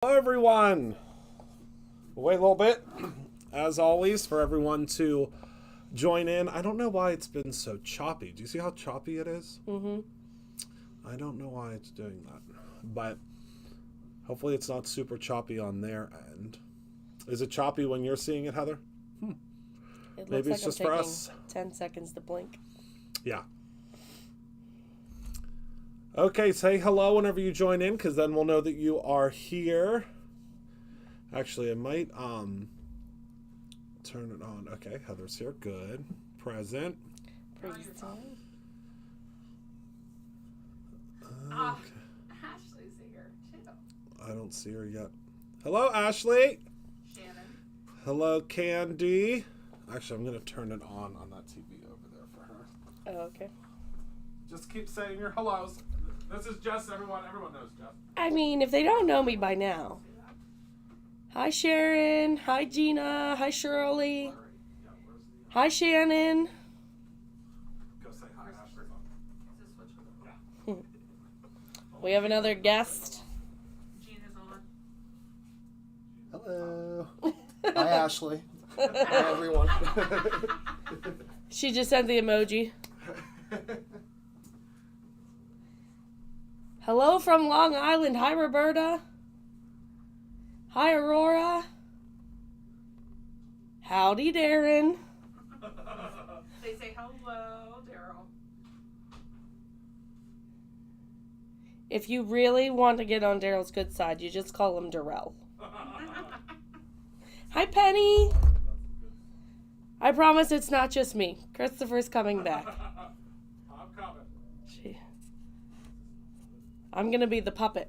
Hello everyone! We'll wait a little bit, as always, for everyone to join in. I don't know why it's been so choppy. Do you see how choppy it is? Mm-hmm. I don't know why it's doing that, but hopefully it's not super choppy on their end. Is it choppy when you're seeing it, Heather? It Maybe looks it's like just I'm for taking us. 10 seconds to blink. Yeah. Okay, say hello whenever you join in, because then we'll know that you are here. Actually, I might turn it on. Okay, Heather's here. Good. Present. Praise God. Ashley's here too. I don't see her yet. Hello, Ashley. Shannon. Hello, Candy. Actually, I'm going to turn it on that TV over there for her. Oh, okay. Just keep saying your hellos. This is Jess, everyone. Everyone knows Jess. I mean, if they don't know me by now. Hi, Sharon. Hi, Gina. Hi, Shirley. Hi, Shannon. Go say hi, Ashley. We have another guest. Gina's on. Hello. Hi, Ashley. Hi, everyone. She just sent the emoji. Hello from Long Island. Hi, Roberta. Hi, Aurora. Howdy, Darren. They say hello, Daryl. If you really want to get on Daryl's good side, you just call him Darrell. Hi, Penny. I promise it's not just me. Christopher's coming back. I'm coming. I'm going to be the puppet.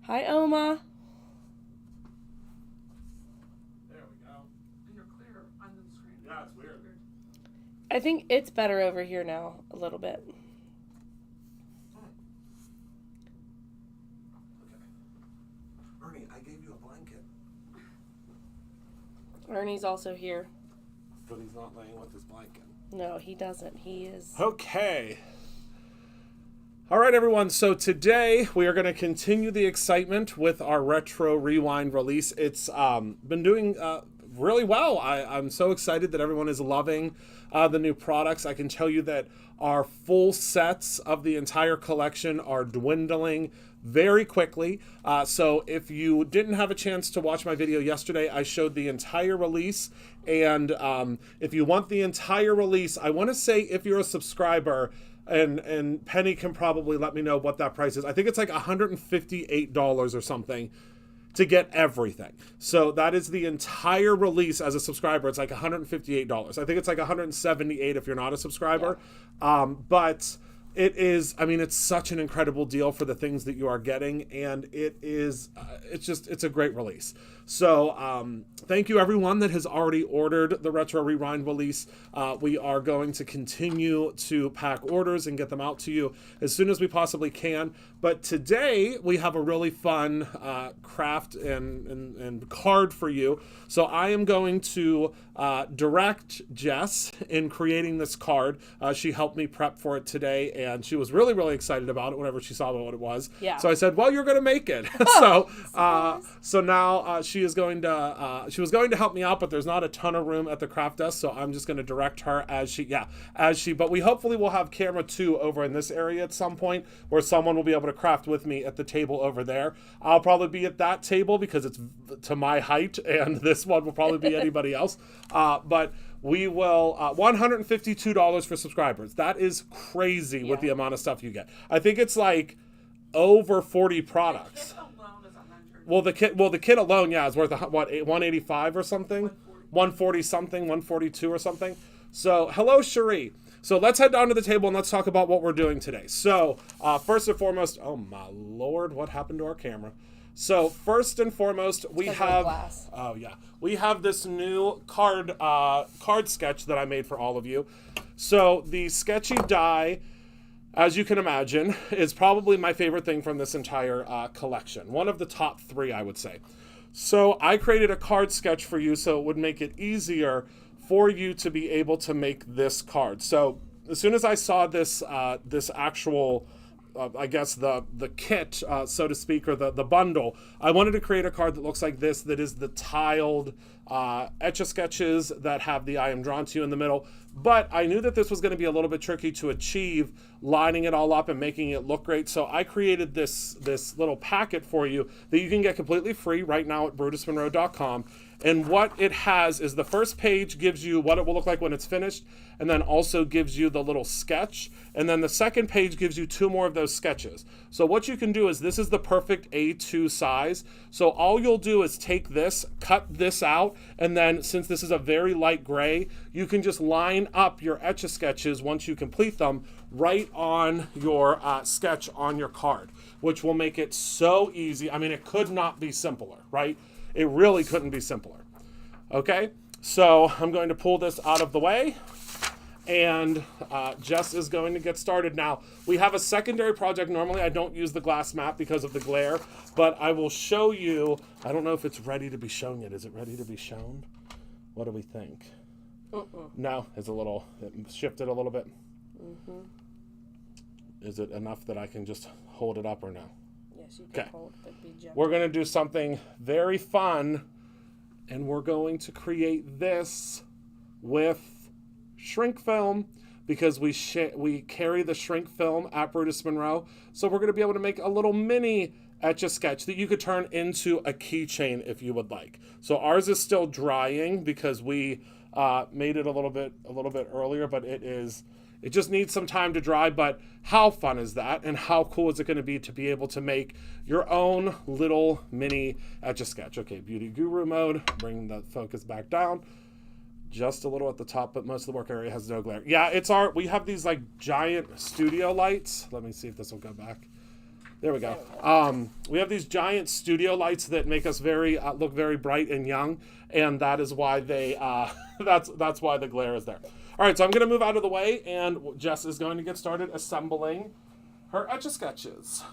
Hi, Oma. There we go. And you're clear on the screen. Yeah, it's weird. I think it's better over here now, a little bit. Okay. Ernie, I gave you a blanket. Ernie's also here. But he's not laying with his blanket. No, he doesn't. He is. Okay. All right, everyone. So today we are going to continue the excitement with our Retro Rewind release. It's been doing really well. I'm so excited that everyone is loving the new products. I can tell you that our full sets of the entire collection are dwindling very quickly. So if you didn't have a chance to watch my video yesterday, I showed the entire release. And if you want the entire release, I want to say if you're a subscriber, and Penny can probably let me know what that price is. I think it's like $158 or something to get everything. So that is the entire release as a subscriber. It's like $158. I think it's like $178 if you're not a subscriber. Yeah. But it is, I mean, it's such an incredible deal for the things that you are getting, and it is, it's a great release. So thank you everyone that has already ordered the Retro Rewind release. We are going to continue to pack orders and get them out to you as soon as we possibly can. But today we have a really fun craft and card for you. So I am going to direct Jess in creating this card. She helped me prep for it today, and she was really, really excited about it whenever she saw what it was. Yeah. So I said, well, you're going to make it. So now she was going to help me out, but there's not a ton of room at the craft desk, so I'm just going to direct her but we hopefully will have camera 2 over in this area at some point where someone will be able to craft with me at the table over there. I'll probably be at that table because it's to my height, and this one will probably be anybody else. But we will, $152 for subscribers. That is crazy with the amount of stuff you get. I think it's like over 40 products. The kit alone is 100. Well, the kit alone, is worth what, 185 or something, 140 something, 142 or something. So, hello, Cherie. So let's head down to the table and let's talk about what we're doing today. So, first and foremost, oh my Lord, what happened to our camera? So first and foremost, we have this new card sketch that I made for all of you. So the sketchy die, as you can imagine, is probably my favorite thing from this entire collection. One of the top 3, I would say. So I created a card sketch for you so it would make it easier for you to be able to make this card. So as soon as I saw this this actual, I guess the kit, so to speak, or the bundle, I wanted to create a card that looks like this, that is the tiled Etch-a-Sketches that have the I am drawn to you in the middle. But I knew that this was going to be a little bit tricky to achieve, lining it all up and making it look great. So I created this little packet for you that you can get completely free right now at brutusmonroe.com. And what it has is the first page gives you what it will look like when it's finished, and then also gives you the little sketch. And then the second page gives you 2 more of those sketches. So what you can do is, this is the perfect A2 size. So all you'll do is take this, cut this out, and then since this is a very light gray, you can just line up your Etch-a-Sketches once you complete them right on your sketch on your card, which will make it so easy. I mean, it could not be simpler, right? It really couldn't be simpler. Okay, so I'm going to pull this out of the way, and Jess is going to get started. Now, we have a secondary project. Normally, I don't use the glass mat because of the glare, but I will show you. I don't know if it's ready to be shown yet. Is it ready to be shown? What do we think? No, it's it shifted a little bit. Is it enough that I can just hold it up or no? Yes, you can Okay. hold but be gentle. We're going to do something very fun, and we're going to create this with shrink film, because we carry the shrink film at Brutus Monroe. So we're going to be able to make a little mini Etch-a-Sketch that you could turn into a keychain if you would like. So ours is still drying because we made it a little bit earlier, but it just needs some time to dry. But how fun is that? And how cool is it going to be able to make your own little mini Etch-a-Sketch? Okay, Beauty Guru mode. Bring the focus back down. Just a little at the top, but most of the work area has no glare. Yeah, we have these like giant studio lights. Let me see if this will go back. There we go. We have these giant studio lights that make us look very bright and young, and that is why that's why the glare is there. All right, so I'm going to move out of the way, and Jess is going to get started assembling her Etch-a-Sketches.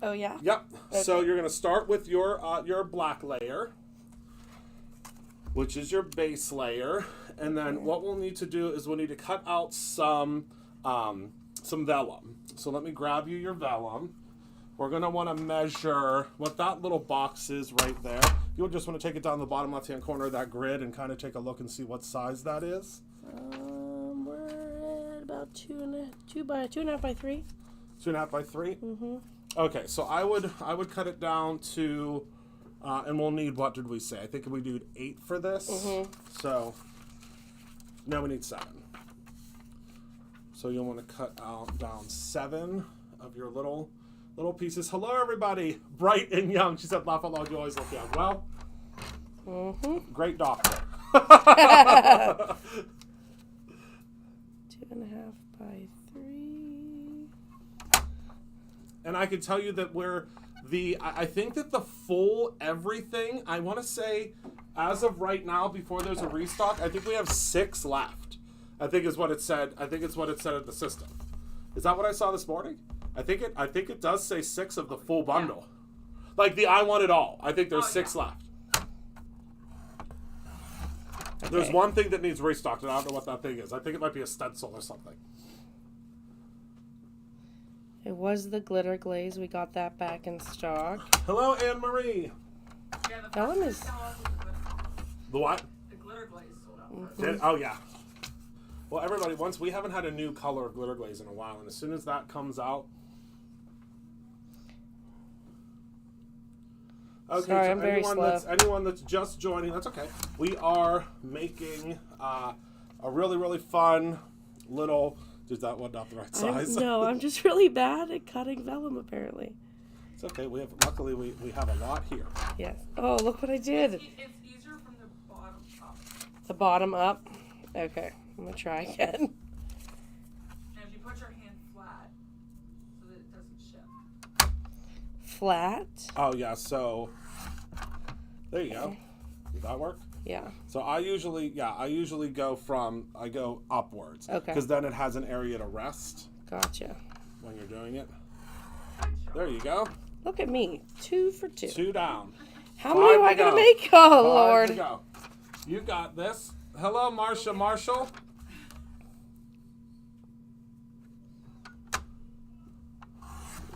Oh, yeah? Yep. Okay. So you're going to start with your black layer, which is your base layer, and then what we'll need to do is we'll need to cut out some vellum. So let me grab you your vellum. We're going to want to measure what that little box is right there. You'll just want to take it down the bottom left-hand corner of that grid and kind of take a look and see what size that is. We're at about 2.5 by 3. 2.5 by 3? Mm-hmm. Okay, so I would cut it down to, and we'll need, what did we say? I think we do 8 for this. Mm-hmm. So, now we need 7. So you'll want to cut down 7 of your little pieces. Hello, everybody. Bright and young. She said, laugh out loud, you always look young. Well, great doctor. 2.5 by 3. And I can tell you that I think that the full everything, I want to say, as of right now, before there's a restock, I think we have 6 left. I think is what it said. I think it's what it said in the system. Is that what I saw this morning? I think it does say 6 of the full bundle. Yeah. Like the I want it all. I think there's 6 left. Okay. There's one thing that needs restocked, and I don't know what that thing is. I think it might be a stencil or something. It was the glitter glaze. We got that back in stock. Hello, Anne Marie. Yeah, the That one first is- thing that was the glitter. The what? The glitter glaze sold out first. Did, oh yeah. Well, everybody, we haven't had a new color of glitter glaze in a while, and as soon as that comes out. Okay, Sorry, so I'm very slow. anyone that's just joining, that's okay. We are making a really, really fun little. Is that one not the right size? No, I'm just really bad at cutting vellum, apparently. It's okay. Luckily we have a lot here. Yes. Oh, look what I did. It's easier from the bottom up. The bottom up. Okay, I'm gonna try again. And if you put your hand flat so that it doesn't shift. Flat. Oh yeah. So there you go. Did that work? Yeah. So I usually go upwards. Okay. Because then it has an area to rest Gotcha. when you're doing it. There you go. Look at me. 2 for 2. 2 down. How many am I to gonna go. make? Oh 5 Lord. to go. You got this. Hello, Marcia Marshall.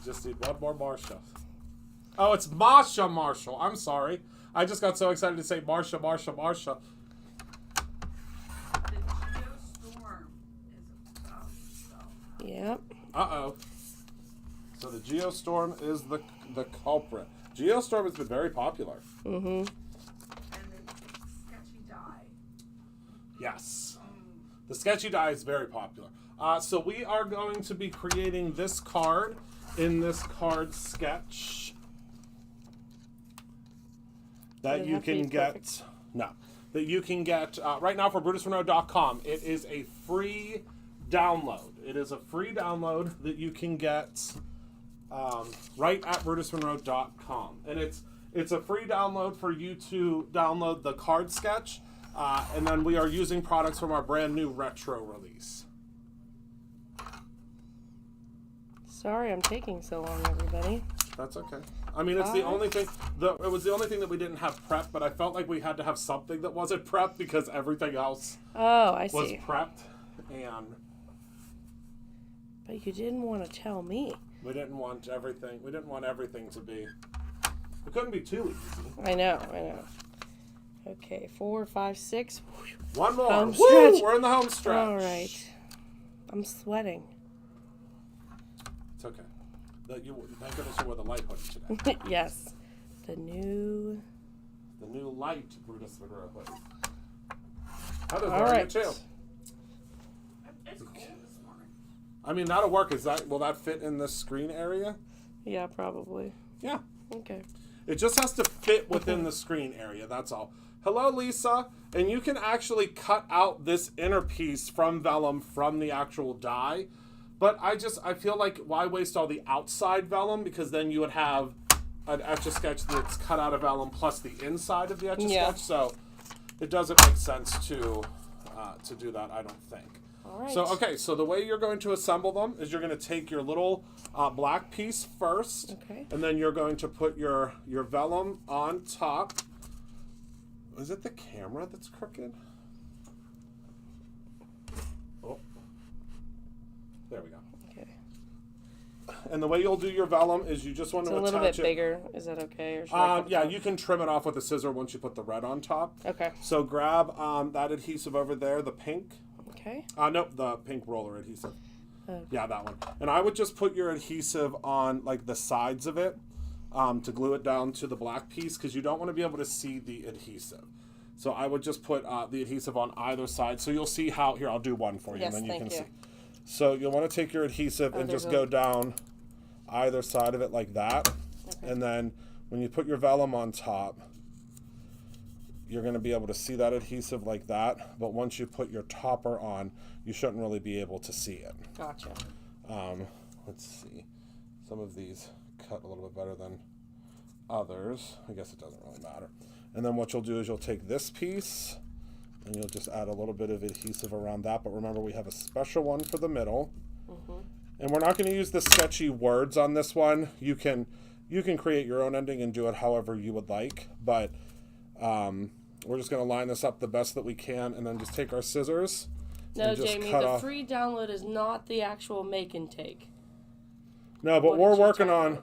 Just need one more Marsha. Oh, it's Masha Marshall. I'm sorry. I just got so excited to say Marsha. The Geostorm is about to go. Yep. Uh-oh. So the Geostorm is the culprit. Geostorm has been very popular. Mm-hmm. And the sketchy die. Yes. The sketchy die is very popular. So we are going to be creating this card in this card sketch that you can get. No. That you can get right now for BrutusMonroe.com. It is a free download. It is a free download that you can get right at BrutusMonroe.com. And it's a free download for you to download the card sketch. And then we are using products from our brand new retro release. Sorry I'm taking so long, everybody. That's okay. I mean, it's the only thing. It was the only thing that we didn't have prepped, but I felt like we had to have something that wasn't prepped because everything else Oh, I was see. prepped, and But you didn't want to tell me. we didn't want everything. We didn't want everything to be. It couldn't be too easy. I know. Okay, 4, 5, 6. One more. Home Woo! stretch. We're in the home stretch. All right. I'm sweating. It's okay. Thank goodness you wore the light hoodie today. Yes. The new light Brutus Monroe hoodie. Heather's All wearing right. it too. It's cold this morning. I mean, that'll work. Will that fit in this screen area? Yeah, probably. Yeah. Okay. It just has to fit within the screen area, that's all. Hello, Lisa. And you can actually cut out this inner piece from vellum from the actual die. But I feel like, why waste all the outside vellum? Because then you would have an Etch-a-Sketch that's cut out of vellum plus the inside of the Etch-a-Sketch. Yeah. So it doesn't make sense to do that, I don't think. All right. So the way you're going to assemble them is you're going to take your little black piece first. Okay. And then you're going to put your vellum on top. Is it the camera that's crooked? Oh. There we go. Okay. And the way you'll do your vellum is you just want It's to a little attach bit it. bigger. Is that okay? Or should I cut Yeah, it off? you can trim it off with a scissor once you put the red on top. Okay. So grab that adhesive over there, the pink. Okay. Nope, the pink roller adhesive. Okay. Yeah, that one. And I would just put your adhesive on like the sides of it to glue it down to the black piece because you don't want to be able to see the adhesive. So I would just put the adhesive on either side. So you'll see how, here, I'll do one for you Yes, and then you thank can you. see. So you'll want to take your adhesive and there's just a- go down either side of it like that. Okay. And then when you put your vellum on top, you're going to be able to see that adhesive like that. But once you put your topper on, you shouldn't really be able to see it. Gotcha. Let's see. Some of these cut a little bit better than others. I guess it doesn't really matter. And then what you'll do is you'll take this piece and you'll just add a little bit of adhesive around that. But remember, we have a special one for the middle. Mm-hmm. And we're not going to use the sketchy words on this one. You can create your own ending and do it however you would like. But we're just going to line this up the best that we can and then just take our scissors. No, and just Jamie, cut the off. free download is not the actual make and take. No, but What we're did you working type on in?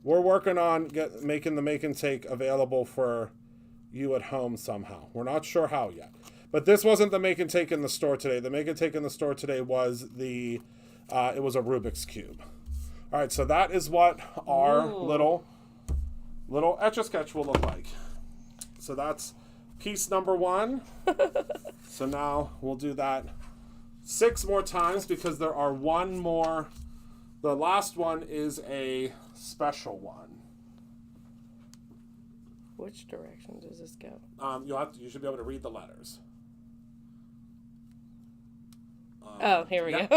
we're working on making the make and take available for you at home somehow. We're not sure how yet. But this wasn't the make and take in the store today. The make and take in the store today was it was a Rubik's Cube. All right, so that is what our Ooh. little Etch-a-Sketch will look like. So that's piece number 1. So now we'll do that 6 more times because there are one more. The last one is a special one. Which direction does this go? You should be able to read the letters. Oh, here we yeah. go.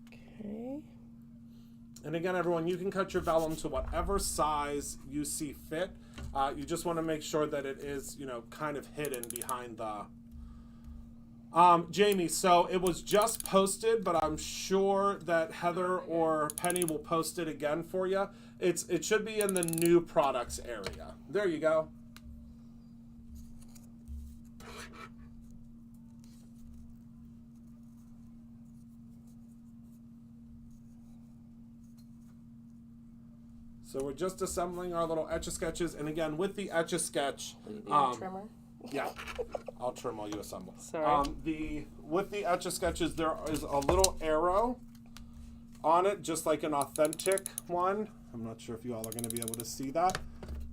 Okay. And again, everyone, you can cut your vellum to whatever size you see fit. You just want to make sure that it is, kind of hidden behind the... Jamie, so it was just posted, but I'm sure that Heather or Penny will post it again for you. It should be in the new products area. There you go. So we're just assembling our little Etch-a-Sketches, and again, with the Etch-a-Sketch, Trimmer. yeah, I'll trim while you assemble. Sorry. With the Etch-a-Sketches, there is a little arrow on it, just like an authentic one. I'm not sure if you all are going to be able to see that.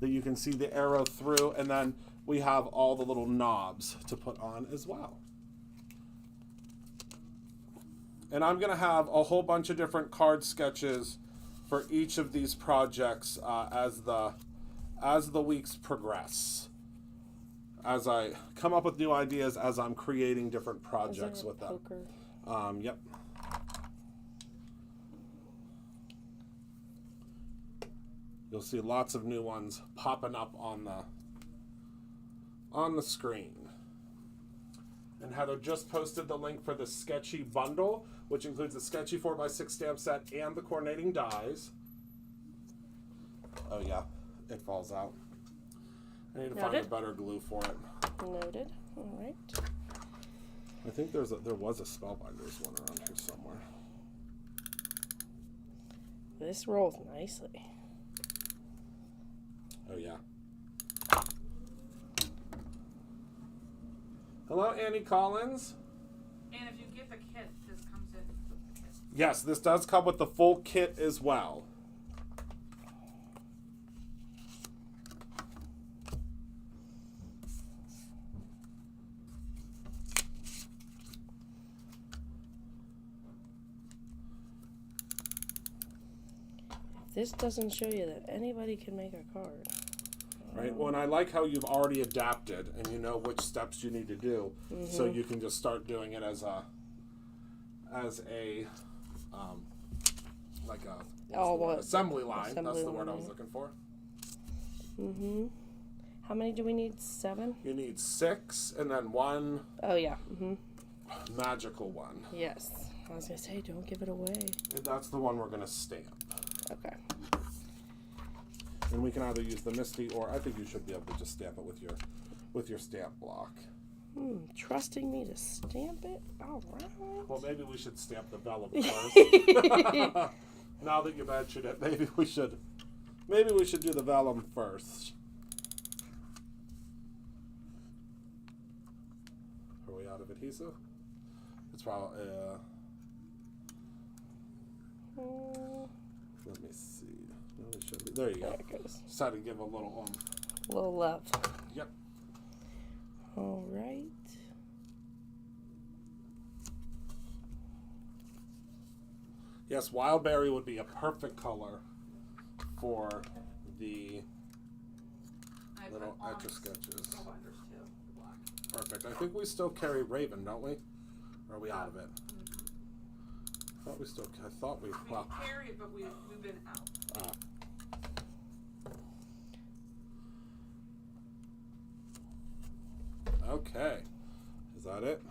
That you can see the arrow through, and then we have all the little knobs to put on as well. And I'm going to have a whole bunch of different card sketches for each of these projects as the weeks progress. As I come up with new ideas, as I'm creating different projects with them. Yep. You'll see lots of new ones popping up on the screen. And Heather just posted the link for the Sketchy bundle, which includes the Sketchy 4x6 stamp set and the coordinating dies. Oh yeah, it falls out. I need to find a better glue for it. Noted. All right. I think there was a Spellbinders one around here somewhere. This rolls nicely. Oh yeah. Hello, Annie Collins. And if you get the kit, this comes in with the kit. Yes, this does come with the full kit as well. This doesn't show you that anybody can make a card. Right. Well, and I like how you've already adapted and you know which steps you need to do, so you can just start doing it as a like a assembly line. That's the word I was looking for. Mm-hmm. How many do we need? 7? You need 6 and then 1. Oh yeah. Mm-hmm. Magical one. Yes. I was gonna say, don't give it away. And that's the one we're gonna stamp. Okay. And we can either use the Misty, or I think you should be able to just stamp it with your stamp block. Trusting me to stamp it? All right. Well, maybe we should stamp the vellum first. Now that you mentioned it, maybe we should do the vellum first. Are we out of adhesive? It's probably. Let me see. No, it should be. There you go. There it goes. Just had to give a little Little love. Yep. All right. Yes, wild berry would be a perfect color for the little Etch-a-Sketches. Spellbinders too, the black. Perfect. I think we still carry Raven, don't we? Or are we out of it? I thought we. Well. We carry it, but we've been out. Okay. Is that it?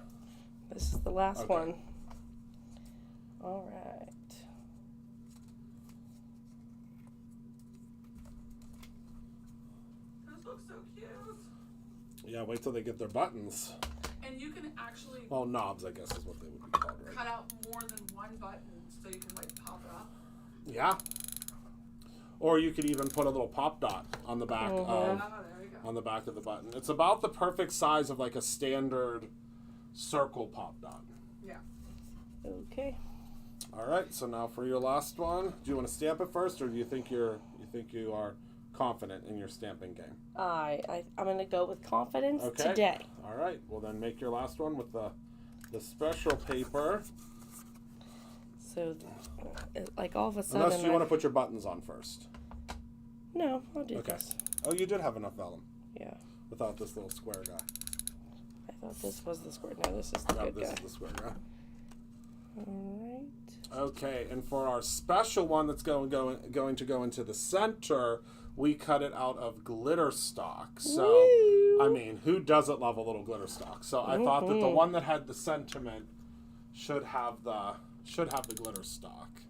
This is the last one. All right. Those look so cute. Yeah, wait till they get their buttons. And you can actually Well, knobs, I guess, is what they would be called, right? cut out more than one button so you can like pop it up. Yeah. Or you could even put a little pop dot on the back Oh, there you go. on the back of the button. It's about the perfect size of like a standard circle pop dot. Yeah. Okay. All right, so now for your last one, do you want to stamp it first, or do you think you are confident in your stamping game? I'm gonna go with confidence Okay. today. All right. Well, then make your last one with the special paper. So, like all of a sudden. Unless you want to put your buttons on first. No, I'll do Okay. this. Oh, you did have enough vellum Yeah. without this little square guy. I thought this was the square. No, this is the No, good this guy. is the square guy. All right. Okay, and for our special one that's going to go into the center, we cut it out of glitter stock. So, Woo! I mean, who doesn't love a little glitter stock? So I thought that the one that had the sentiment should have the glitter stock.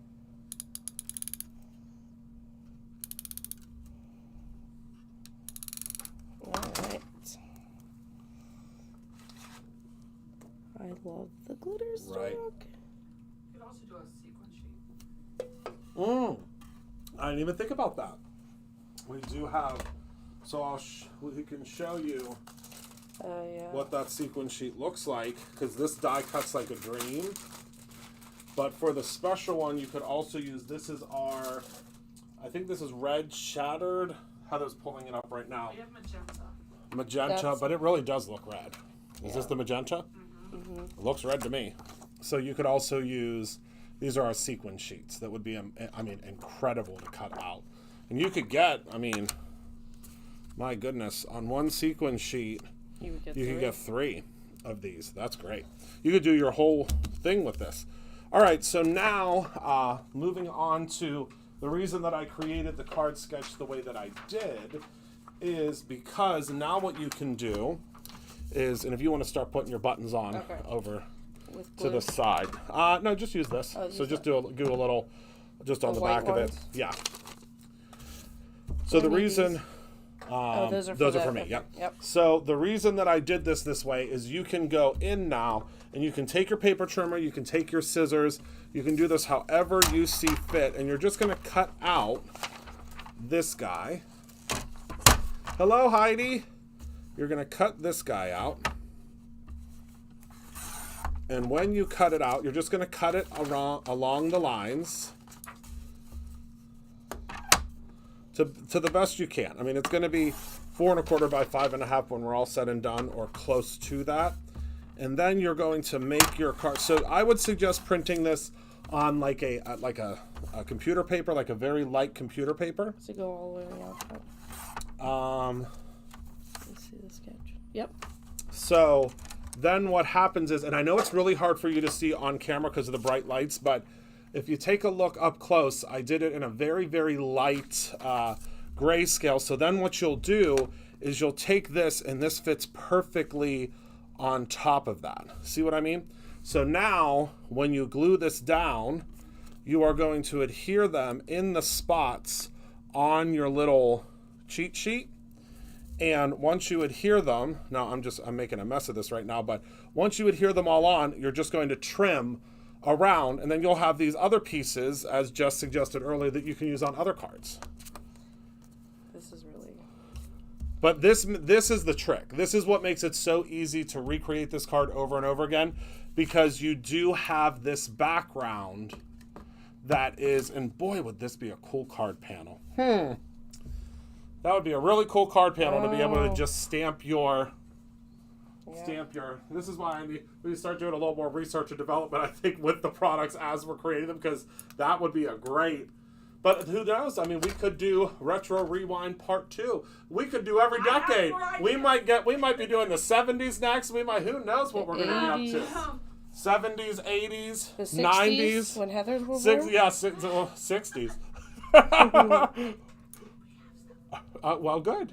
All right. I love the glitter stock. Right. You could also do a sequin sheet. I didn't even think about that. we do have, so we can show you Yeah. what that sequence sheet looks like, because this die cuts like a dream. But for the special one, you could also use, this is our, I think this is red shattered. Heather's pulling it up right now. We have magenta. Magenta, but it really does look red. Is this the magenta? Mm-hmm. It looks red to me. So you could also use, these are our sequence sheets that would be, I mean, incredible to cut out. And you could get, I mean, my goodness, on one sequence sheet, You would get you three. could get 3 of these. That's great. You could do your whole thing with this. All right, so now moving on to the reason that I created the card sketch the way that I did is because now what you can do is, and if you want to start putting your buttons on over With to glue. the side. No, just use this. Oh, So use just that. do a little, just on The the back white of it. ones? Yeah. So the I need reason... these. Those are for those are the- for me, okay. yep. Yep. So the reason that I did this way is you can go in now and you can take your paper trimmer, you can take your scissors, you can do this however you see fit, and you're just going to cut out this guy. Hello, Heidi. You're going to cut this guy out. And when you cut it out, you're just going to cut it along the lines. To the best you can. I mean, it's going to be 4 1/4 by 5 1/2 when we're all said and done, or close to that. And then you're going to make your card. So I would suggest printing this on like a computer paper, like a very light computer paper. Does it go all the way out? Let's see the sketch. Yep. So then what happens is, and I know it's really hard for you to see on camera because of the bright lights, but if you take a look up close, I did it in a very, very light grayscale. So then what you'll do is you'll take this, and this fits perfectly on top of that. See what I mean? So now when you glue this down, you are going to adhere them in the spots on your little cheat sheet. And once you adhere them, now I'm making a mess of this right now, but once you adhere them all on, you're just going to trim around, and then you'll have these other pieces, as Jess suggested earlier, that you can use on other cards. This is really... But this is the trick. This is what makes it so easy to recreate this card over and over again, because you do have this background that is, and boy, would this be a cool card panel. That would be a really cool card panel to be able to just stamp your... This is why we start doing a little more research and development, I think, with the products as we're creating them, because that would be a great... But who knows? I mean, we could do Retro Rewind Part 2. We could do every decade. We might be doing the 70s next. Who knows what we're going to be up to. 70s, 80s, The 90s. when Heather's were born? 60s. Well, good.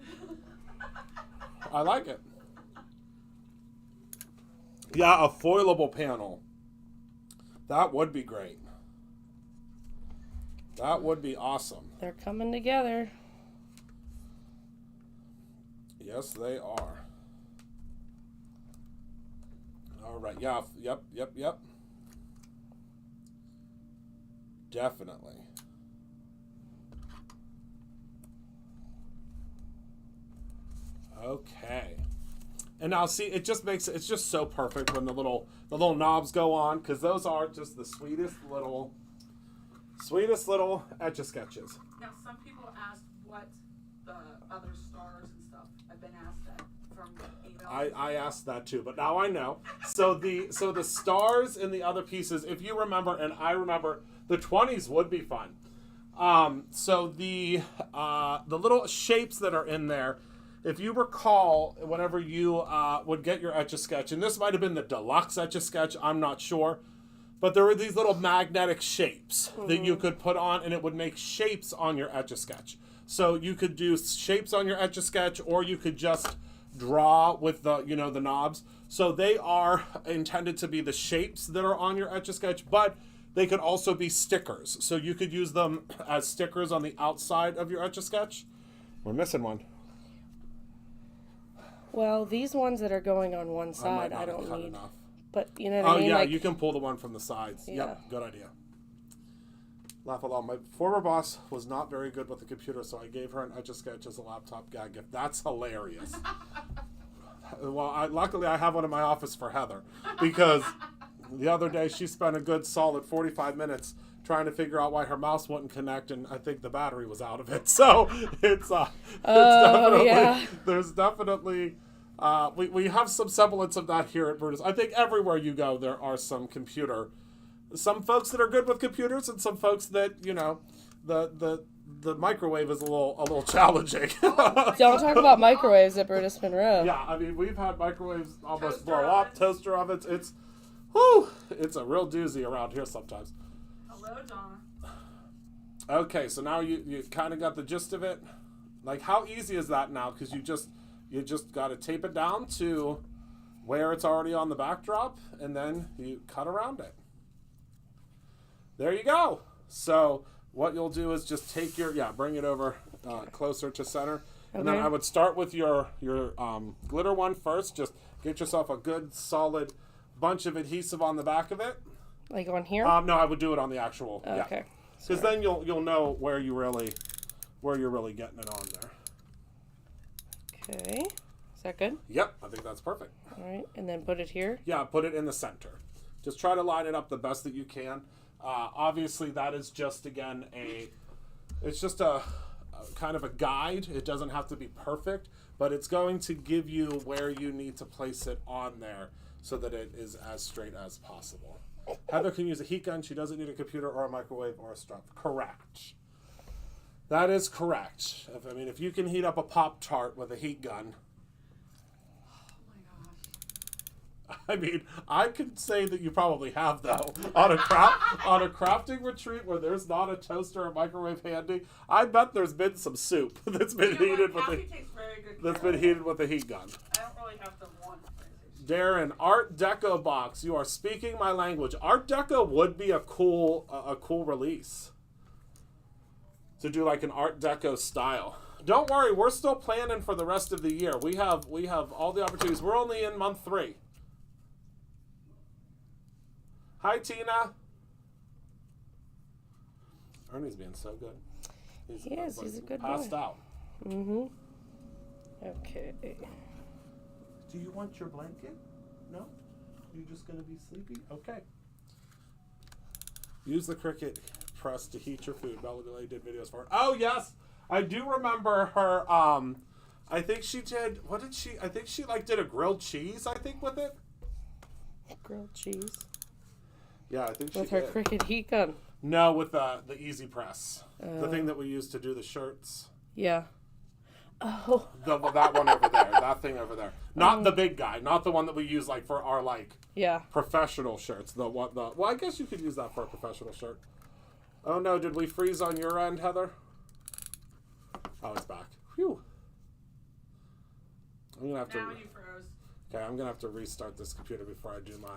I like it. Yeah, a foilable panel. That would be great. That would be awesome. They're coming together. Yes, they are. All right. Yeah. Yep. Definitely. Okay. And now see, it's just so perfect when the little knobs go on, because those are just the sweetest little Etch-a-Sketches. Now, some people ask what the other stars and stuff. I've been asked that from email. I asked that too, but now I know. So the stars in the other pieces, if you remember, and I remember, the 20s would be fun. So the little shapes that are in there, if you recall, whenever you would get your Etch-a-Sketch, and this might have been the deluxe Etch-a-Sketch, I'm not sure, but there were these little magnetic shapes that you could put on, and it would make shapes on your Etch-a-Sketch. So you could do shapes on your Etch-a-Sketch, or you could just draw with the knobs. So they are intended to be the shapes that are on your Etch-a-Sketch, but they could also be stickers. So you could use them as stickers on the outside of your Etch-a-Sketch. We're missing one. Well, these ones that are going on one side, I don't cut need. enough. But you know what I mean? Yeah, Like, you can pull the one from the sides. Yeah. Yep, good idea. Laugh along. My former boss was not very good with the computer, so I gave her an Etch-a-Sketch as a laptop gag gift. That's hilarious. Well, luckily I have one in my office for Heather, because the other day she spent a good solid 45 minutes trying to figure out why her mouse wouldn't connect, and I think the battery was out of it. So it's definitely, yeah. there's definitely, we have some semblance of that here at Brutus. I think everywhere you go there are some folks that are good with computers, and some folks that, you know, the microwave is a little challenging. Don't talk about microwaves at Brutus Monroe. Yeah, I mean, we've had microwaves almost Toaster blow up, ovens. toaster ovens. It's a real doozy around here sometimes. Hello, Donna. Okay, so now you kind of got the gist of it. Like, how easy is that now? Because you just got to tape it down to where it's already on the backdrop, and then you cut around it. There you go. So what you'll do is just take bring it over closer to center. And then Okay. I would start with your glitter one first. Just get yourself a good solid bunch of adhesive on the back of it. Like on here? No, I would do it on the actual. Yeah. Okay. Because then you'll know where you're really getting it on there. Okay. Is that good? Yep, I think that's perfect. All right. And then put it here. Yeah, put it in the center. Just try to line it up the best that you can. Obviously, that is just, again, it's just a kind of a guide. It doesn't have to be perfect, but it's going to give you where you need to place it on there so that it is as straight as possible. Heather can use a heat gun. She doesn't need a computer or a microwave or a stove. Correct. That is correct. If you can heat up a Pop-Tart with a heat gun, Oh my gosh. I could say that you probably have, though, on a crafting retreat where there's not a toaster or microwave handy. I bet there's been some soup that's been heated with Kathy takes very good that's care been of it. heated with a heat gun. I don't really have the one. Darren, Art Deco box. You are speaking my language. Art Deco would be a cool release to do like an Art Deco style. Don't worry, we're still planning for the rest of the year. We have all the opportunities. We're only in month 3. Hi, Tina. Ernie's being so good. He is. He's a good passed boy. out. Mm-hmm. Okay. Do you want your blanket? No? You're just going to be sleepy? Okay. Use the Cricut press to heat your food. Bella Delay did videos for it. Oh, yes! I do remember her, I think she did, I think she did a grilled cheese, I think, with it. Grilled cheese. Yeah, I think she With her did. Cricut heat gun. No, with the Easy Press. The thing that we use to do the shirts. Yeah. Oh. That one over there. That thing over there. Not the big guy. Not the one that we use like for our Yeah. professional shirts. Well, I guess you could use that for a professional shirt. Oh no, did we freeze on your end, Heather? Oh, it's back. Phew. I'm gonna have to. Now you froze. Okay, I'm gonna have to restart this computer before I do my.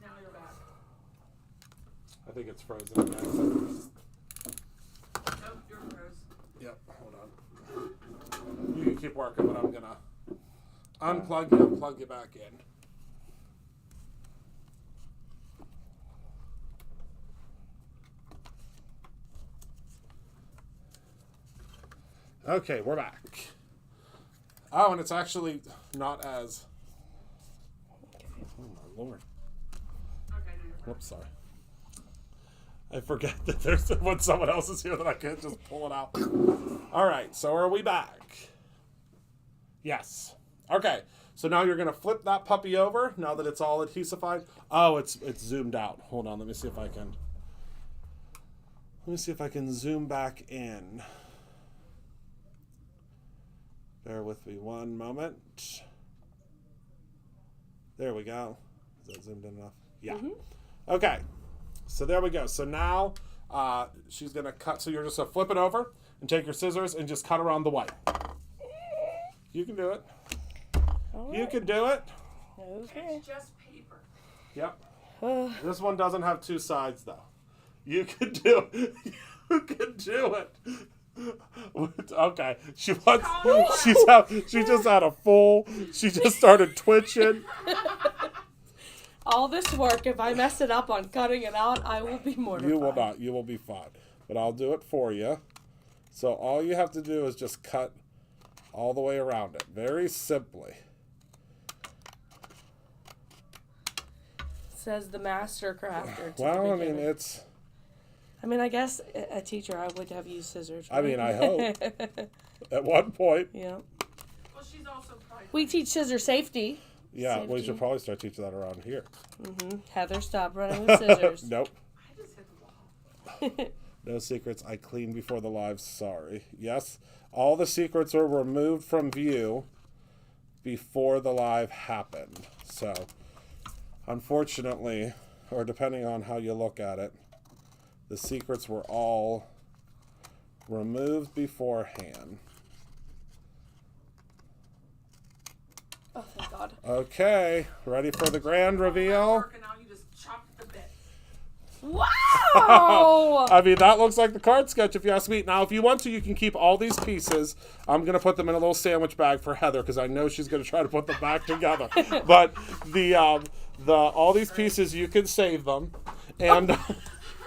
Now you're back. I think it's frozen again. Nope, you're froze. Yep, hold on. You can keep working, but I'm gonna unplug you and plug you back in. Okay, we're back. Oh, and it's actually not as. Oh my lord. Okay, now you're back. Whoops, sorry. I forget that there's when someone else is here that I can't just pull it out. All right, so are we back? Yes. Okay, so now you're gonna flip that puppy over now that it's all adhesified. Oh, it's zoomed out. Hold on, let me see if I can. Let me see if I can zoom back in. Bear with me one moment. There we go. Is that zoomed in enough? Yeah. Okay. So there we go. So now she's going to cut. So you're just going to flip it over and take your scissors and just cut around the white. You can do it. All You right. can do it. Okay. It's just paper. Yep. This one doesn't have 2 sides, though. You can do it. You can do it. Okay. She just had a full. She just started twitching. all this work. If I mess it up on cutting it out, I will be mortified. You will not. You will be fine. But I'll do it for you. So all you have to do is just cut all the way around it. Very simply. Says the master crafter. Well, I mean, it's... I mean, I guess a teacher, I would have used scissors. I mean, I hope. At one point. Yeah. Well, she's also probably. We teach scissor safety. Yeah, Safety. we should probably start teaching that around here. Heather, stop running with scissors. Nope. I just hit the wall. No secrets. I cleaned before the live. Sorry. Yes, all the secrets were removed from view before the live happened. So, unfortunately, or depending on how you look at it, the secrets were all removed beforehand. Oh, thank God. Okay, ready for the grand reveal? Working out, you just chopped the bit. Wow! I mean, that looks like the card sketch, if you ask me. Now, if you want to, you can keep all these pieces. I'm going to put them in a little sandwich bag for Heather, because I know she's going to try to put them back together. But the all these pieces, you can save them, and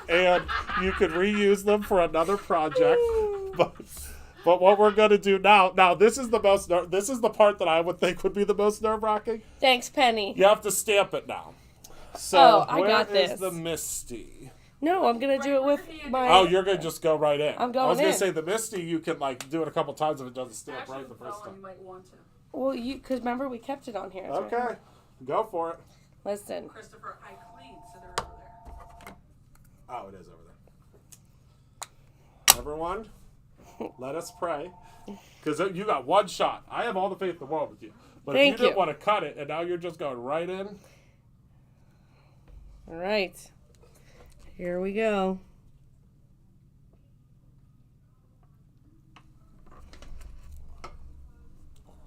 and you could reuse them for another project. But what we're going to do now this is the part that I would think would be the most nerve-wracking. Thanks, Penny. You have to stamp it now. So Oh, I where got is this. the Misty? No, I'm going to do it with my... Oh, you're going to just go right in. I'm going I was going in. to say the Misty, you can like do it a couple times if it doesn't stamp Actually, right the first Bella, you time. might want to. Well, because remember, we kept it on here. It's right Okay, here. go for it. Listen. Christopher, I cleaned, so they're over there. Oh, it is over there. Everyone, let us pray. Because you got one shot. I have all the faith in the world with you. But Thank if you didn't you. want to cut it, and now you're just going right in. All right. Here we go.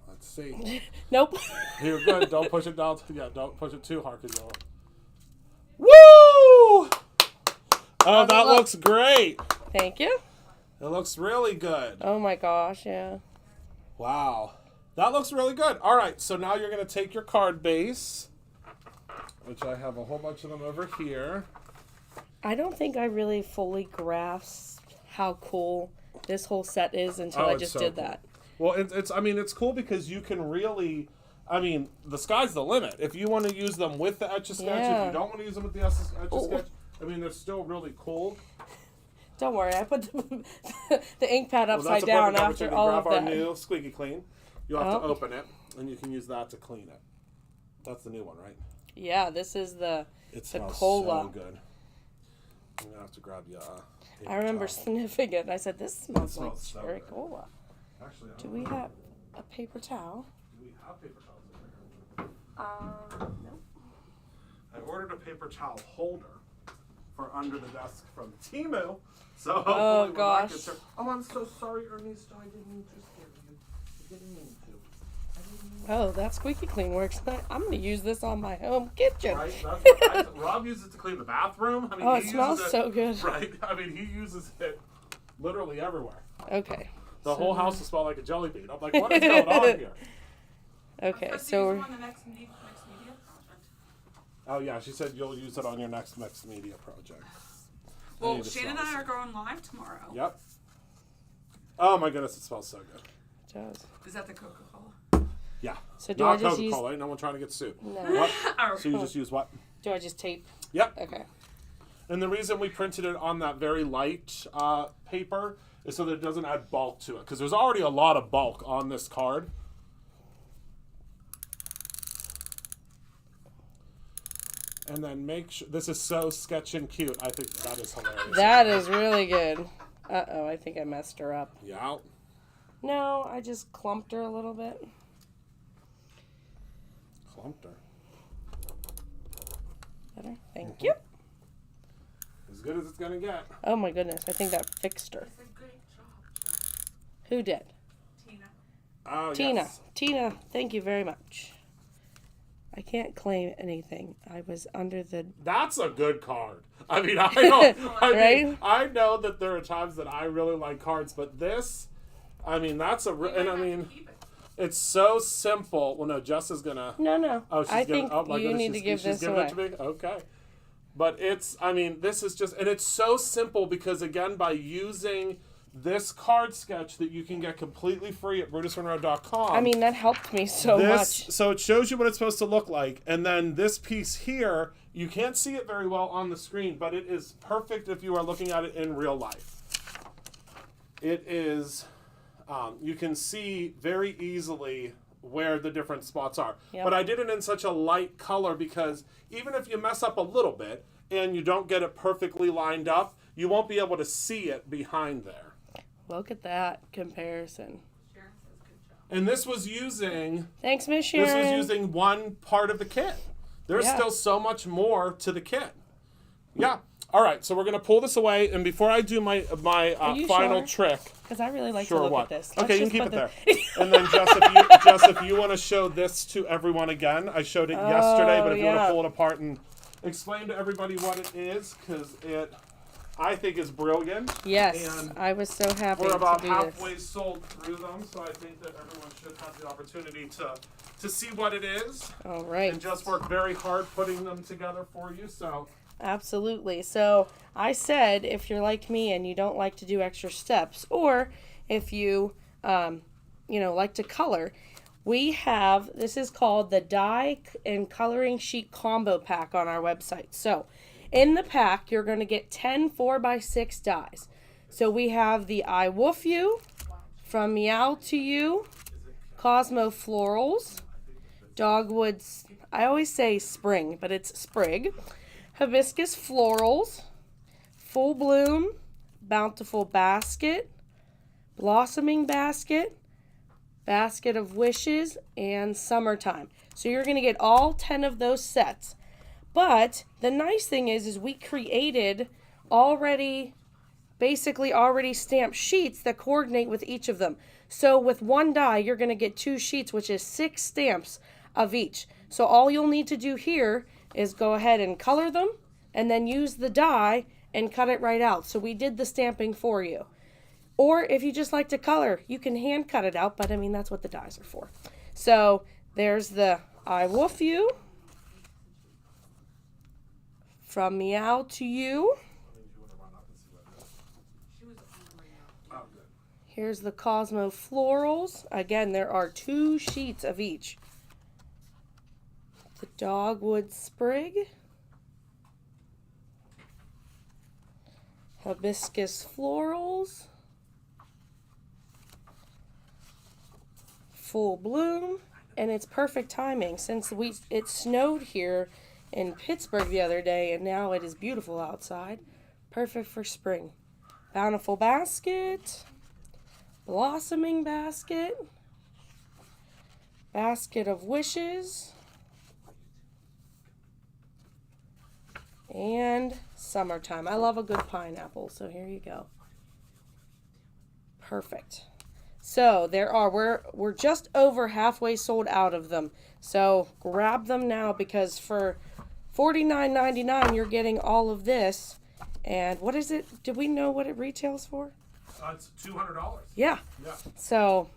Let's see. Nope. You're good. Don't push it down. Yeah, don't push it too hard because you'll... Woo! Oh, that looks great. Thank you. It looks really good. Oh my gosh, yeah. Wow. That looks really good. All right, so now you're going to take your card base, which I have a whole bunch of them over here. I don't think I really fully grasped how cool this whole set is until I it's just so did cool. that. Well, it's cool because you can really, the sky's the limit. If you want to use them with the Etch-a-Sketch, Yeah. if you don't want to use them with the Etch-a-Sketch, they're still really cool. Don't worry, I put the ink pad Well, upside that's a down perfect after opportunity to all grab of our that. new Squeaky Clean. You'll have to Oh. open it, and you can use that to clean it. That's the new one, right? Yeah, this is the It smells cola. so good. I'm going to have to grab you I remember sniffing it and I said, this smells like smells so cherry good. cola. Actually, Do we have a paper towel? do we have paper towels in there? Nope. I ordered a paper towel holder for under the desk from Temu. So hopefully Oh, when gosh. that gets here- Oh, I'm so sorry, Ernesto. I didn't mean to scare you. I didn't mean to. Oh, that squeaky clean works. I'm going to use this on my home kitchen. Right? That's what Rob uses it to clean the bathroom. I mean, Oh, he it uses smells so good. Right? I mean, he uses it literally everywhere. Okay. The whole house will smell like a jelly bean. I'm like, what is going on here? Okay, Let's so use we're... them on the next media project. Oh, yeah, she said you'll use it on your next media project. I Well, need to Shane and smell I this. are going live tomorrow. Yep. Oh, my goodness, it smells so good. It does. Is that the Coca-Cola? Yeah. So do Not I just Coca-Cola. Ain't no one trying to get sued. No. What? Or So you just use what? Do I just tape? Yep. Okay. And the reason we printed it on that very light paper is so that it doesn't add bulk to it. Because there's already a lot of bulk on this card. And then make sure, this is so sketch and cute. I think that is hilarious. That is really good. Uh-oh, I think I messed her up. Yeah. No, I just clumped her a little bit. Clumped her. Better? Thank you. As good as it's going to get. Oh my goodness, I think that fixed her. It's a great job, Who did? Tina. Oh, Tina. yes. Tina, thank you very much. I can't claim anything. I was under the... That's a good card. I mean, I know, Right? I know that there are times that I really like cards, but this, I mean, that's a, and I mean, Keep It's so simple. Well, no, Jess is gonna. No. Oh, she's I giving. think Oh my you goodness, need to give she's this giving away. it to me. Okay. But it's. I mean, this is just, and it's so simple because again, by using this card sketch that you can get completely free at BrutusMonroe.com. I mean, that helped me so much. So it shows you what it's supposed to look like, and then this piece here, you can't see it very well on the screen, but it is perfect if you are looking at it in real life. It is, you can see very easily where the different spots are. Yep. But I did it in such a light color because even if you mess up a little bit and you don't get it perfectly lined up, you won't be able to see it behind there. Look at that comparison. Sharon says good job. And this was using Thanks, Miss Sharon. This was using one part of the kit. There's Yeah. still so much more to the kit. Yeah. All right. So we're gonna pull this away, and before I do my you final sure? trick, Because I really like sure to look what? at this. Okay, you Let's can keep just it put there. And then Jess, if you want to show this to everyone again, I showed it yesterday, but if you want yeah. to pull it apart and explain to everybody what it is, because it, I think, is brilliant. Yes, And I was so happy we're about to do halfway this. sold through them, so I think that everyone should have the opportunity to see what it is. All right. And just worked very hard putting them together for you. So Absolutely. So I said if you're like me and you don't like to do extra steps, or if you, like to color, we have, this is called the die and coloring sheet combo pack on our website. So in the pack, you're going to get 10 4x6 dies. So we have the I Woof You, From Meow to You, Cosmo Florals, Dogwoods, I always say spring, but it's sprig, Hibiscus Florals, Full Bloom, Bountiful Basket, Blossoming Basket, Basket of Wishes, and Summertime. So you're going to get all 10 of those sets. But the nice thing is we created basically already stamped sheets that coordinate with each of them. So with one die, you're going to get 2 sheets, which is 6 stamps of each. So all you'll need to do here is go ahead and color them and then use the die and cut it right out. So we did the stamping for you. Or if you just like to color, you can hand cut it out, but I mean, that's what the dies are for. So there's the I Woof You, From Meow to You. Here's the Cosmo Florals. Again, there are 2 sheets of each. The Dogwood Sprig, Hibiscus Florals, Full Bloom, and it's perfect timing since it snowed here in Pittsburgh the other day and now it is beautiful outside. Perfect for spring. Bountiful Basket, Blossoming Basket, Basket of Wishes, and Summertime. I love a good pineapple, so here you go. Perfect. So we're just over halfway sold out of them. So grab them now because for $49.99 you're getting all of this. And what is it? Did we know what it retails for? it's $200. Yeah. Yeah. So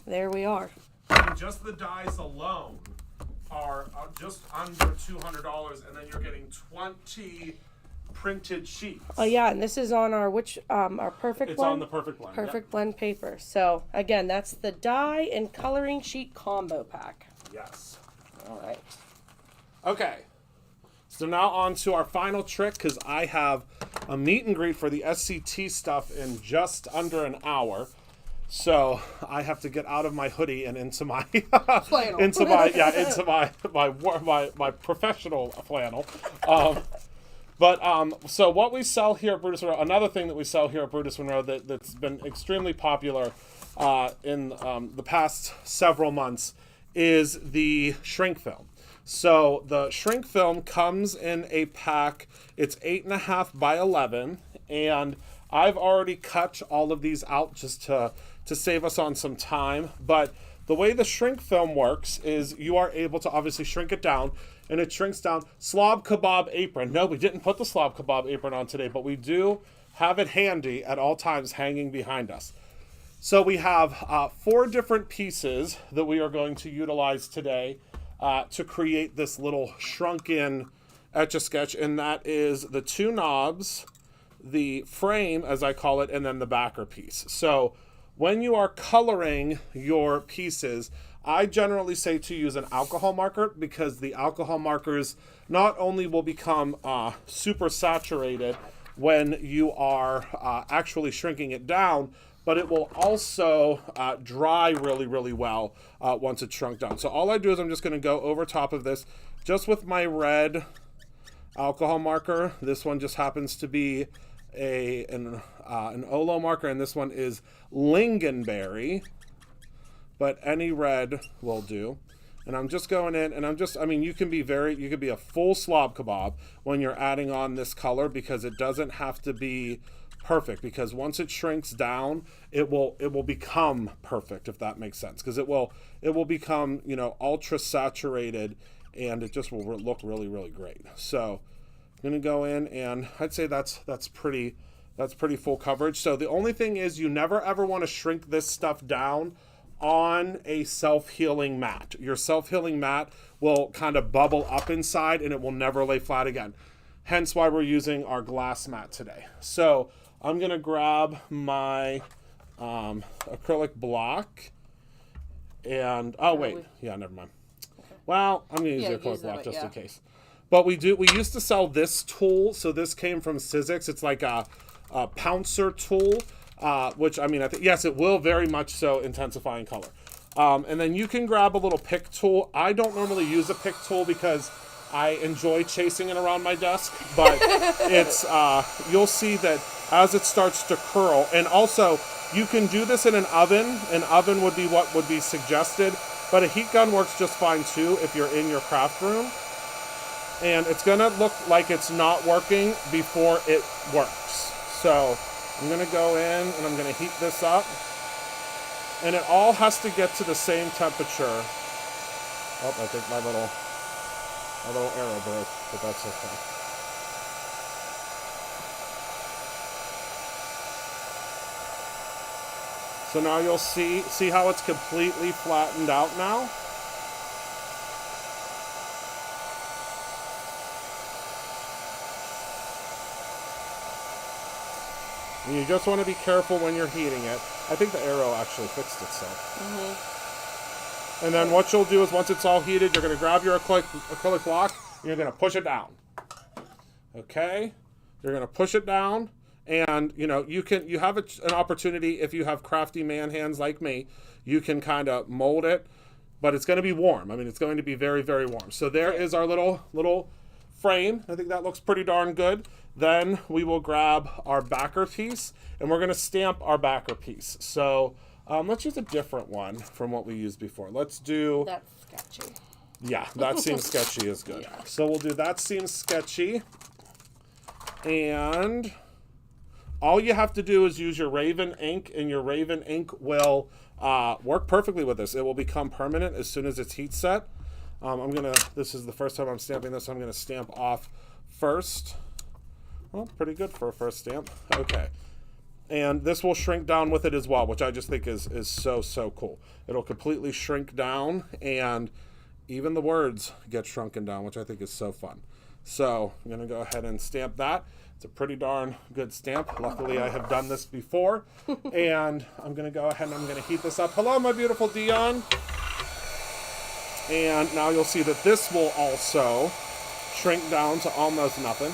there we are. And just the dies alone are just under $200, and then you're getting 20 printed sheets. Oh yeah, and this is on our perfect It's blend. on the perfect blend. Perfect blend paper. So again, that's the die and coloring sheet combo pack. Yep. Yes. All right. Okay. So now on to our final trick, because I have a meet and greet for the SCT stuff in just under an hour. So I have to get out of my hoodie and into my Flannel. into my professional flannel. So what we sell here at Brutus Monroe, another thing that we sell here at Brutus Monroe that's been extremely popular in the past several months is the shrink film. So the shrink film comes in a pack. It's 8.5 by 11, and I've already cut all of these out just to save us on some time. But the way the shrink film works is you are able to obviously shrink it down, and it shrinks down. Slob kebab apron. No, we didn't put the slob kebab apron on today, but we do have it handy at all times hanging behind us. So we have 4 different pieces that we are going to utilize today to create this little shrunken Etch-a-Sketch, and that is the 2 knobs, the frame, as I call it, and then the backer piece. So when you are coloring your pieces, I generally say to use an alcohol marker, because the alcohol markers not only will become super saturated when you are actually shrinking it down, but it will also dry really, really well once it's shrunk down. So all I do is I'm just going to go over top of this just with my red alcohol marker. This one just happens to be an Olo marker, and this one is lingonberry, but any red will do. And I'm just going in, and I mean, you can be a full slob kebab when you're adding on this color, because it doesn't have to be perfect, because once it shrinks down, it will become perfect, if that makes sense, because it will become, you know, ultra saturated, and it just will look really, really great. So I'm going to go in, and I'd say that's pretty full coverage. So the only thing is, you never ever want to shrink this stuff down on a self-healing mat. Your self-healing mat will kind of bubble up inside, and it will never lay flat again. Hence why we're using our glass mat today. So I'm going to grab my acrylic block, and never mind. Well, I'm going to use the acrylic block just in case. But we used to sell this tool. So this came from Sizzix. It's like a pouncer tool, which, I mean, yes, it will very much so intensify in color. And then you can grab a little pick tool. I don't normally use a pick tool because I enjoy chasing it around my desk, but it's you'll see that as it starts to curl, and also you can do this in an oven. An oven would be what would be suggested, but a heat gun works just fine too if you're in your craft room. And it's gonna look like it's not working before it works. So I'm gonna go in and I'm gonna heat this up, and it all has to get to the same temperature. Oh, I think my little arrow broke, but that's okay. So now you'll see how it's completely flattened out now. And you just want to be careful when you're heating it. I think the arrow actually fixed itself. Mm-hmm. And then what you'll do is, once it's all heated, you're going to grab your acrylic block, and you're going to push it down. Okay? You're going to push it down, and you know, you have an opportunity, if you have crafty man hands like me, you can kind of mold it, but it's going to be warm. I mean, it's going to be very, very warm. So there is our little frame. I think that looks pretty darn good. Then we will grab our backer piece, and we're going to stamp our backer piece. So let's use a different one from what we used before. Let's do... That's sketchy. Yeah, that seems sketchy is good. Yeah. So we'll do that seems sketchy. And all you have to do is use your Raven ink, and your Raven ink will work perfectly with this. It will become permanent as soon as it's heat set. This is the first time I'm stamping this, so I'm going to stamp off first. Well, pretty good for a first stamp. Okay. And this will shrink down with it as well, which I just think is so cool. It'll completely shrink down, and even the words get shrunken down, which I think is so fun. So I'm going to go ahead and stamp that. It's a pretty darn good stamp. Luckily, I have done this before. And I'm going to go ahead and I'm going to heat this up. Hello, my beautiful Dion. And now you'll see that this will also shrink down to almost nothing.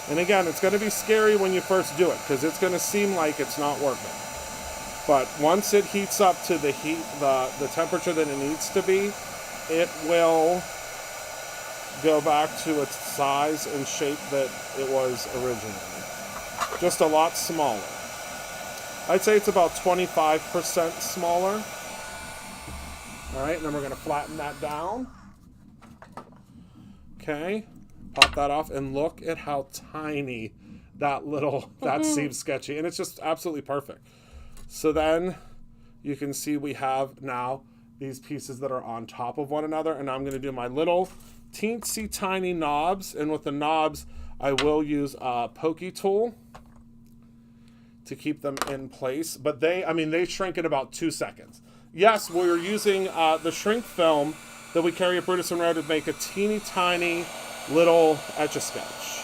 And again, it's going to be scary when you first do it, because it's going to seem like it's not working. But once it heats up to the temperature that it needs to be, it will go back to its size and shape that it was originally. Just a lot smaller. I'd say it's about 25% smaller. All right, and then we're going to flatten that down. Okay. Pop that off, and look at how tiny that seems sketchy, and it's just absolutely perfect. So then you can see we have now these pieces that are on top of one another, and I'm going to do my little teensy tiny knobs, and with the knobs I will use a pokey tool to keep them in place, but they shrink in about 2 seconds. Yes, we're using the shrink film that we carry at Brutus and Rowe to make a teeny tiny little Etch-a-Sketch.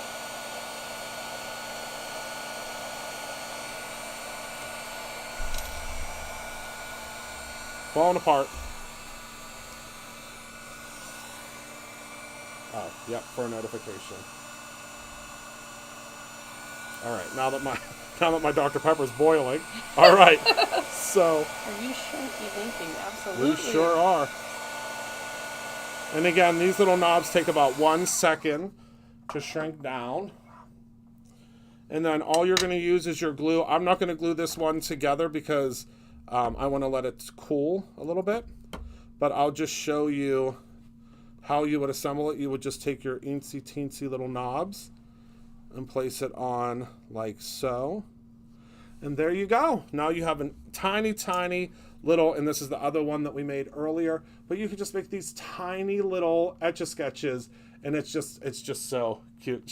Falling apart. Oh, yep, for a notification. All right, now that my Dr. Pepper's boiling. All right, so. Are you shrinky linking? Absolutely. We sure are. And again, these little knobs take about 1 second to shrink down. And then all you're going to use is your glue. I'm not going to glue this one together because I want to let it cool a little bit. But I'll just show you how you would assemble it. You would just take your eensy teensy little knobs and place it on like so. And there you go. Now you have a tiny, tiny little, and this is the other one that we made earlier, but you can just make these tiny little Etch-a-Sketches, and it's just so cute.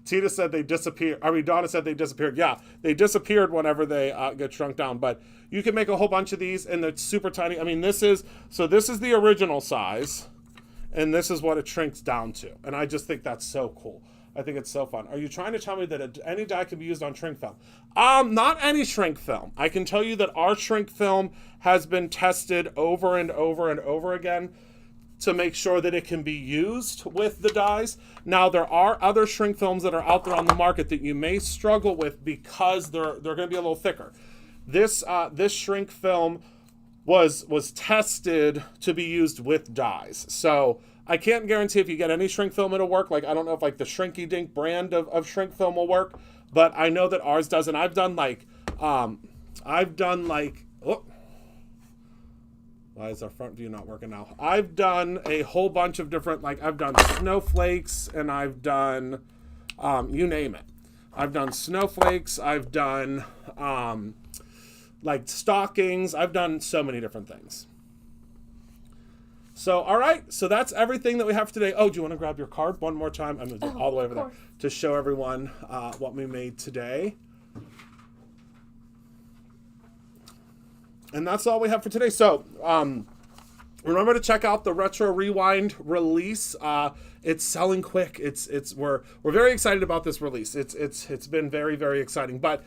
Tina said they disappeared. I mean, Donna said they disappeared. Yeah, they disappeared whenever they get shrunk down, but you can make a whole bunch of these, and they're super tiny. I mean, this is the original size, and this is what it shrinks down to, and I just think that's so cool. I think it's so fun. Are you trying to tell me that any die can be used on shrink film? Not any shrink film. I can tell you that our shrink film has been tested over and over and over again to make sure that it can be used with the dies. Now, there are other shrink films that are out there on the market that you may struggle with because they're going to be a little thicker. This shrink film was tested to be used with dies. So I can't guarantee if you get any shrink film it'll work. Like, I don't know if like the Shrinky Dink brand of shrink film will work, but I know that ours does. And I've done like, oh, why is our front view not working now? I've done a whole bunch of different, like I've done snowflakes, and I've done, you name it. I've done snowflakes. I've done like stockings. I've done so many different things. So, all right. So that's everything that we have today. Oh, do you want to grab your card one more time? I'm going to do all the way over there to show everyone what we made today. And that's all we have for today. So, remember to check out the Retro Rewind release. It's selling quick. We're very excited about this release. It's been very, very exciting. But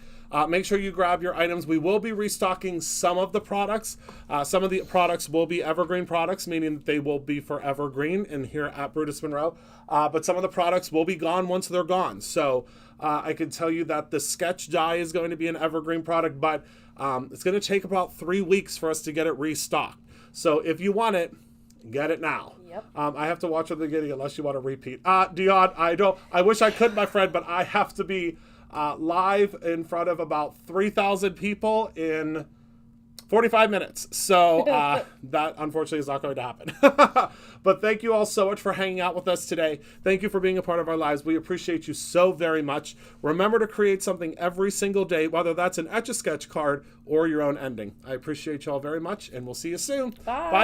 make sure you grab your items. We will be restocking some of the products. Some of the products will be evergreen products, meaning that they will be forever green in here at Brutus Monroe. But some of the products will be gone once they're gone. So I can tell you that the sketch die is going to be an evergreen product, but it's going to take about 3 weeks for us to get it restocked. So if you want it, get it now. Yep. I have to watch the beginning unless you want to repeat. Dion, I wish I could, my friend, but I have to be live in front of about 3,000 people in 45 minutes. So that unfortunately is not going to happen. But thank you all so much for hanging out with us today. Thank you for being a part of our lives. We appreciate you so very much. Remember to create something every single day, whether that's an Etch-a-Sketch card or your own ending. I appreciate you all very much, and we'll see you soon. Bye. Bye.